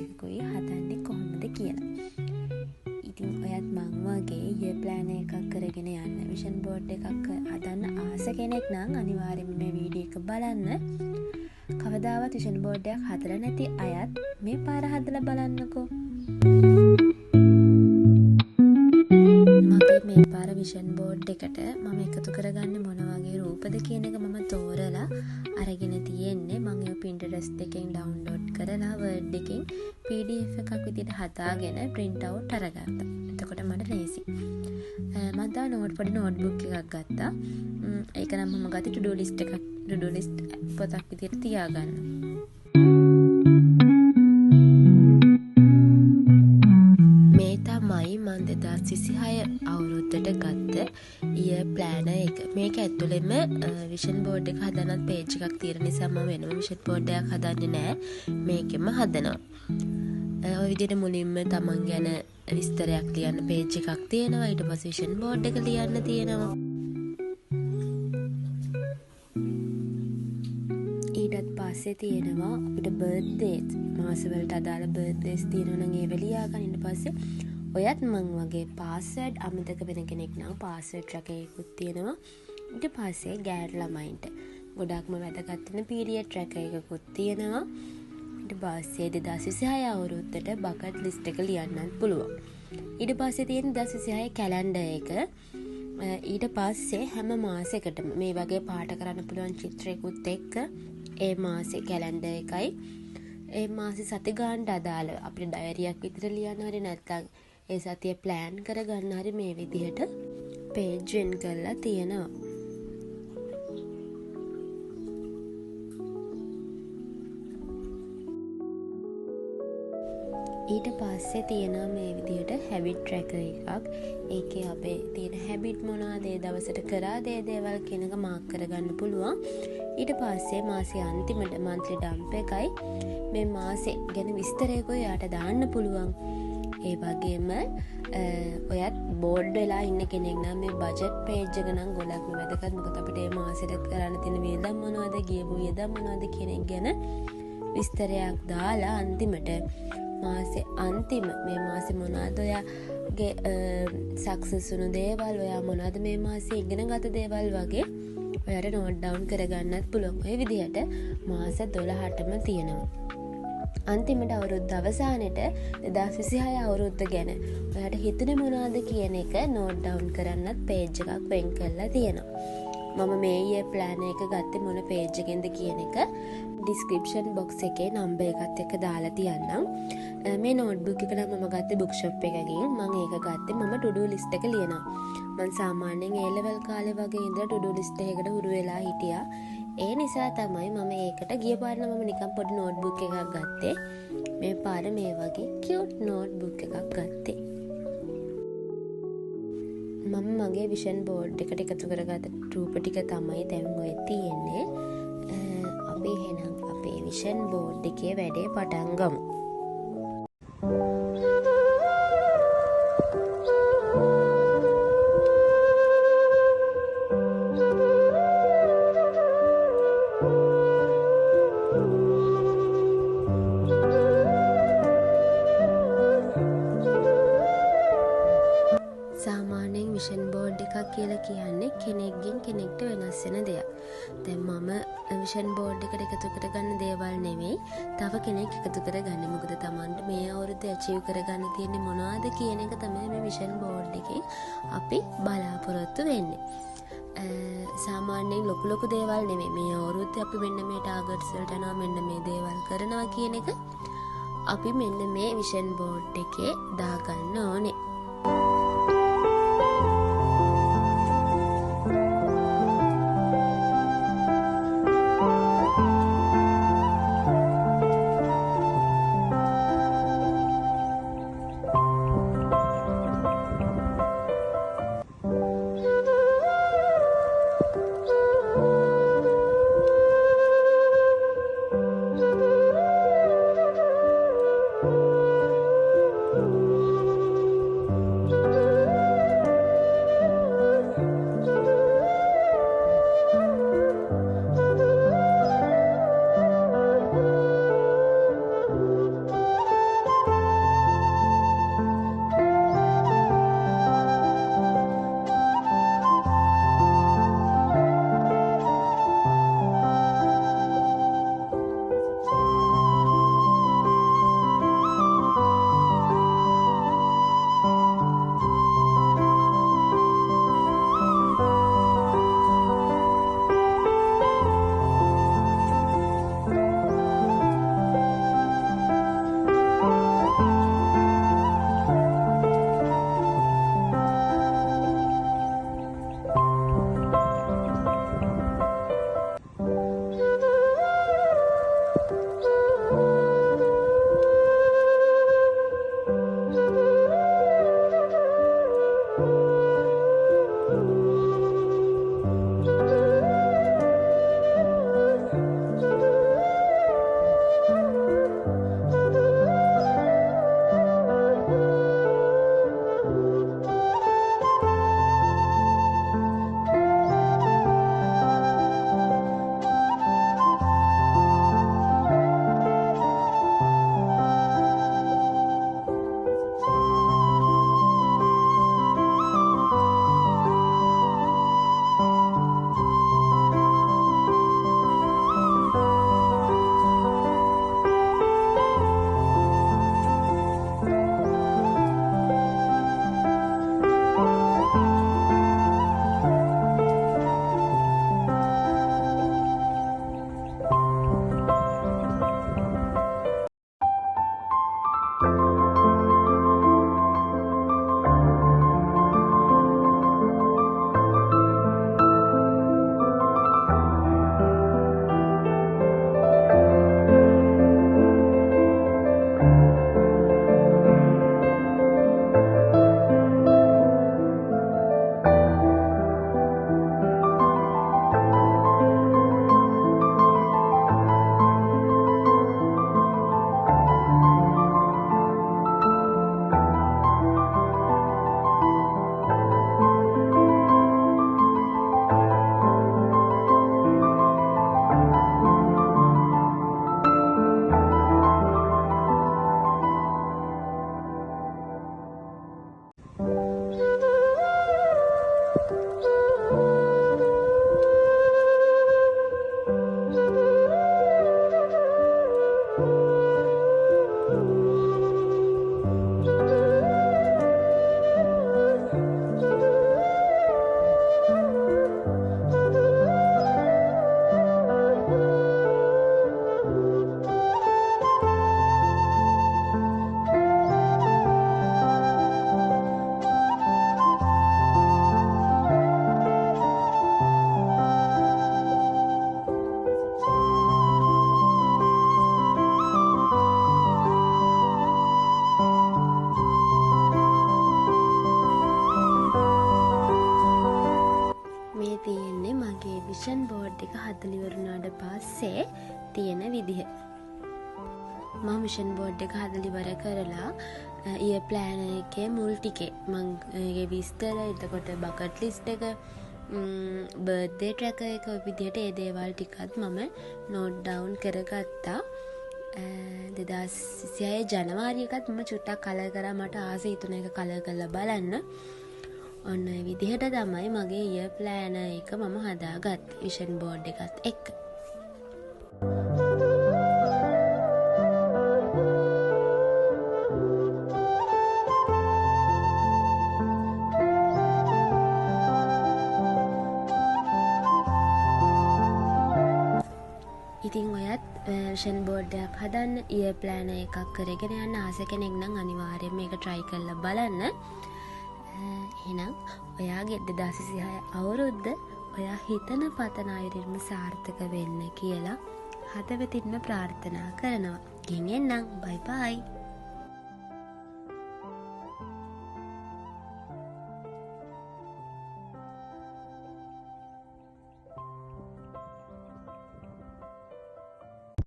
එකකුයි හදන්නේ කොහොමද කියලා. ඉතින් ඔයත් මං වගේ ඊයේ ප්ලෑන් එකක් කරගෙන යන්න විෂන් බෝඩ් එකක් හදන්න ආස කෙනෙක් නම් අනිවාර්යෙන්ම මේ වීඩියෝ එක බලන්න. කවදාවත් විෂන් බෝඩ් එකක් හදලා නැති අයත් මේ පාර හදලා බලන්නකෝ. මගේ මේ පාර විෂන් බෝඩ් එකට මම එකතු කරගන්න මොන වගේ රූපද කියන එක මම තෝරලා අරගෙන තියෙන්නේ. මම ඒ Pinterest එකෙන් ඩවුන්ලෝඩ් කරලා Word එකෙන් PDF එකක් විදිහට හදාගෙන print out අරගත්තා. එතකොට මට ලේසි. මම දැන් පොඩි නෝට්බුක් එකක් ගත්තා. ඒක නම් මම ගත්තේ to do list පොතක් විදිහට තියාගන්න. මේ තමයි මම 2026 අවුරුද්දට ගත්ත ඊය ප්ලෑනර් එක. මේක ඇතුළෙම විෂන් බෝඩ් එක හදනත් පේජ් එකක් තියෙන නිසා මම වෙනම විෂන් බෝඩ් එකක් හදන්නේ නැහැ. මේකෙම හදනවා. ඔය විදිහට මුලින්ම තමන් ගැන විස්තරයක් ලියන්න පේජ් එකක් තියෙනවා. ඊට පස්සේ විෂන් බෝඩ් එක ලියන්න තියෙනවා. ඊටත් පස්සේ තියෙනවා අපිට බර්ත්ඩේස් මාසවලට අදාළ බර්ත්ඩේස් තියෙනවා නම් ඒව ලියා ගන්න. ඊට පස්සේ ඔයත් මං වගේ පාස්වර්ඩ් අමතක වෙන කෙනෙක් නම් පාස්වර්ඩ් tracker එකකුත් තියෙනවා. ඊට පස්සේ ගෑනු ළමයින්ට ගොඩක්ම වැදගත් වෙන පීරියඩ් tracker එකකුත් තියෙනවා. ඊට පස්සේ 2026 අවුරුද්දට බකට් ලිස්ට් එක ලියන්නත් පුළුවන්. ඊට පස්සේ තියෙන 2026 කැලෙන්ඩර් එක. ඊට පස්සේ හැම මාසයකටම මේ වගේ පාට කරන්න පුළුවන් චිත්‍රයකුත් එක්ක ඒ මාසේ කැලෙන්ඩර් එකයි ඒ මාසේ සති ගානට අදාළ අපිට ඩයරියක් විතර ලියන්න හරි නැත්නම් ඒ සතිය ප්ලෑන් කරගන්න හරි මේ විදිහට පේජ් වෙන් කරලා තියෙනවා. ඊට පස්සේ තියෙනවා මේ විදිහට හැබිට් ට්‍රැකර් එකක්. ඒකේ අපේ තියෙන හැබිට් මොනවාද ඒ දවසට කරාද ඒ දේවල් කියන එක මාක් කරගන්න පුළුවන්. ඊට පස්සේ මාසේ අන්තිමට monthly dump එකයි මේ මාසේ ගැන විස්තරයකුයි යාට දාන්න පුළුවන්. ඒ වගේම ඔයත් බෝඩ් වෙලා ඉන්න කෙනෙක් නම් මේ බජට් පේජ් එක නම් ගොඩක්ම වැදගත්. මොකද අපිට මේ මාසෙට කරන්න තියෙන වියදම් මොනවද, ගියපු වියදම් මොනවද කියන එක ගැන විස්තරයක් දාලා අන්තිමට මාසේ අන්තිම මේ මාසේ මොනවද ඔයාගේ සක්සස් වුණු දේවල්, ඔයා මොනවද මේ මාසේ ඉගෙන ගත්ත දේවල් වගේ ඔයාට නෝට් ඩවුන් කරගන්නත් පුළුවන්. ඔය විදිහට මාස 12ටම තියෙනවා. අන්තිමට අවුරුද්ද අවසානයේට 2026 අවුරුද්ද ගැන ඔයාට හිතුනේ මොනවද කියන එක නෝට් ඩවුන් කරන්නත් පේජ් එකක් වෙන් කරලා තියෙනවා. මම මේ ඊයේ ප්ලෑන් එක ගත්තේ මොන පේජ් එකෙන්ද කියන එක ඩිස්ක්‍රිප්ෂන් බොක්ස් එකේ නම්බර් එකත් එක්ක දාලා තියන්නම්. මේ නෝට්බුක් එක නම් මම ගත්තේ බුක් ෂොප් එකකින්. මම ඒක ගත්තේ මම to do list එක ලියනවා. මම සාමාන්‍යයෙන් A level කාලේ වගේ ඉඳලා to do list එකකට හුරු වෙලා හිටියා. ඒ නිසා තමයි මම ඒකට ගිය පාර මම නිකන් පොඩි නෝට්බුක් එකක් ගත්තේ. මේ පාර මේ වගේ cute නෝට්බුක් එකක් ගත්තේ. මම මගේ විෂන් බෝඩ් එකට එකතු කරගත්ත රූප ටික තමයි දැන් ඔය තියෙන්නේ. අපි එහෙනම් අපේ විෂන් බෝඩ් එකේ වැඩේ පටන් ගමු. සාමාන්‍යයෙන් විෂන් බෝඩ් එකක් කියලා කියන්නේ කෙනෙක්ගෙන් කෙනෙක්ට වෙනස් වෙන දෙයක්. දැන් මම විෂන් බෝඩ් එකට එකතු කරගන්න දේවල් නෙවෙයි තව කෙනෙක් එකතු කරගන්නේ. මොකද Tamanට මේ අවුරුද්දේ අචීව් කරගන්න තියෙන්නේ මොනවද කියන එක තමයි මේ විෂන් බෝඩ් එකෙන් අපි බලාපොරොත්තු වෙන්නේ. සාමාන්‍යයෙන් ලොකු දේවල් නෙවෙයි. මේ අවුරුද්දේ අපි මෙන්න මේ ටාගට්ස් වලට යනවා, මෙන්න මේ දේවල් කරනවා කියන එක අපි මෙන්න මේ විෂන් බෝඩ් එකේ දාගන්න ඕනේ. පස්සේ තියෙන විදිහ. මම විෂන් බෝඩ් එක හදලා ඉවර කරලා ඊය ප්ලෑන් එකේ මුල් ටිකේ මම ඒකේ විස්තර, එතකොට බකට් ලිස්ට් එක, බර්ත්ඩේ ට්‍රැකර් එක, ඔය විදිහට ඒ දේවල් ටිකත් මම නෝට් ඩවුන් කරගත්තා. 2026 ජනවාරි එකත් මම චුට්ටක් කලර් කරා. මට ආසයි හිතුණා ඒක කලර් කරලා බලන්න. ඔන්න ඒ විදිහට තමයි මගේ ඊය ප්ලෑන් එක මම හදාගත්තේ විෂන් බෝඩ් එකත් එක්ක. ඉතින් ඔයත් විෂන් බෝඩ් එකක් හදන්න, ඊය ප්ලෑන් එකක් කරගෙන යන්න ආස කෙනෙක් නම් අනිවාර්යයෙන් මේක try කරලා බලන්න. එහෙනම් ඔයාගේ 2026 අවුරුද්ද ඔයා හිතන පතන අයුරින්ම සාර්ථක වෙන්න කියලා හදවතින්ම ප්‍රාර්ථනා කරනවා. ගෙන් එන්නම්. බයි බයි.